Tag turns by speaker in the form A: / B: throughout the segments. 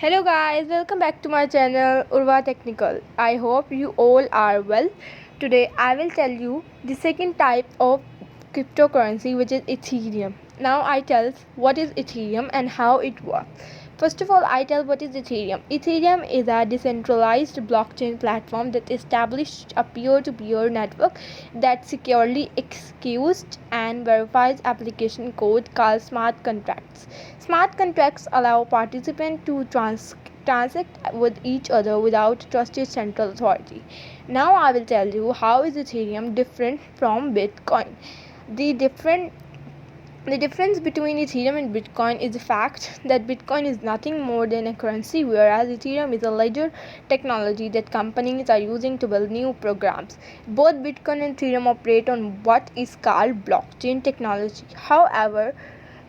A: Hello guys, welcome back to my channel Urwa Technical. I hope you all are well. Today I will tell you the second type of cryptocurrency, which is Ethereum. Now I tell what is Ethereum and how it works. First of all, I tell what is Ethereum. Ethereum is a decentralized blockchain platform that established a peer-to-peer network that securely executes and verifies application code called smart contracts. Smart contracts allow participants to transact with each other without trusted central authority. Now I will tell you how is Ethereum different from Bitcoin. The different the difference between Ethereum and Bitcoin is the fact that Bitcoin is nothing more than a currency, whereas Ethereum is a ledger technology that companies are using to build new programs. Both Bitcoin and Ethereum operate on what is called blockchain technology. However,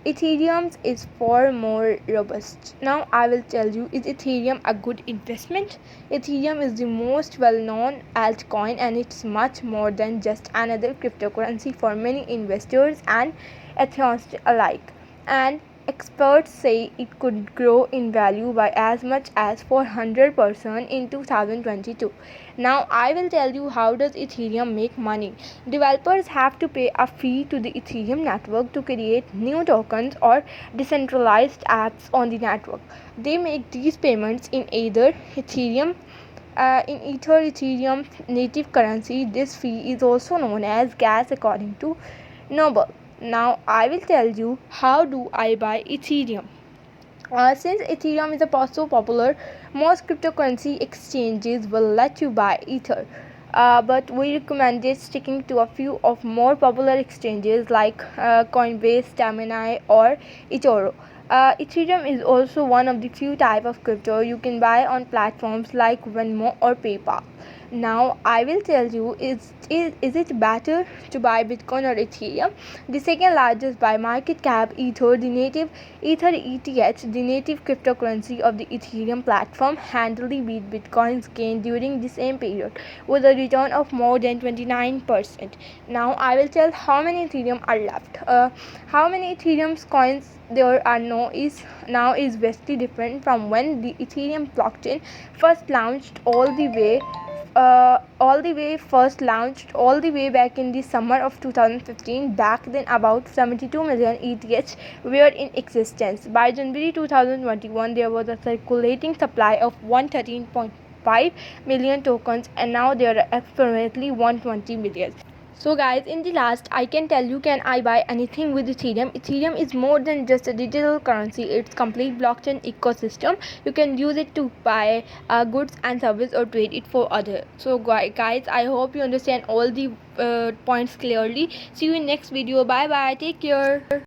A: Ethereum is far more robust. Now I will tell you, is Ethereum a good investment? Ethereum is the most well-known altcoin and it's much more than just another cryptocurrency for many investors and atheists alike. And experts say it could grow in value by as much as 400% in 2022. Now I will tell you how does Ethereum make money. Developers have to pay a fee to the Ethereum network to create new tokens or decentralized apps on the network. They make these payments in either Ethereum native currency. This fee is also known as gas according to Noble. Now I will tell you how do I buy Ethereum. Since Ethereum is so popular, most cryptocurrency exchanges will let you buy Ether. But we recommended sticking to a few of more popular exchanges like Coinbase, Gemini, or eToro. Ethereum is also one of the few type of crypto you can buy on platforms like Venmo or PayPal. Now I will tell you, is it better to buy Bitcoin or Ethereum? The second largest by market cap, Ether ETH, the native cryptocurrency of the Ethereum platform, handily beat Bitcoin's gain during the same period with a return of more than 29%. Now I will tell how many Ethereum are left. How many Ethereum coins there are now is vastly different from when the Ethereum blockchain first launched all the way back in the summer of 2015. Back then about 72 million ETH were in existence. By January 2021 there was a circulating supply of 113.5 million tokens, and now there are approximately 120 million. So guys, in the last I can tell you, can I buy anything with Ethereum? Ethereum is more than just a digital currency. It's complete blockchain ecosystem. You can use it to buy goods and service or trade it for other. So guys, I hope you understand all the points clearly. See you in next video. Bye bye, take care.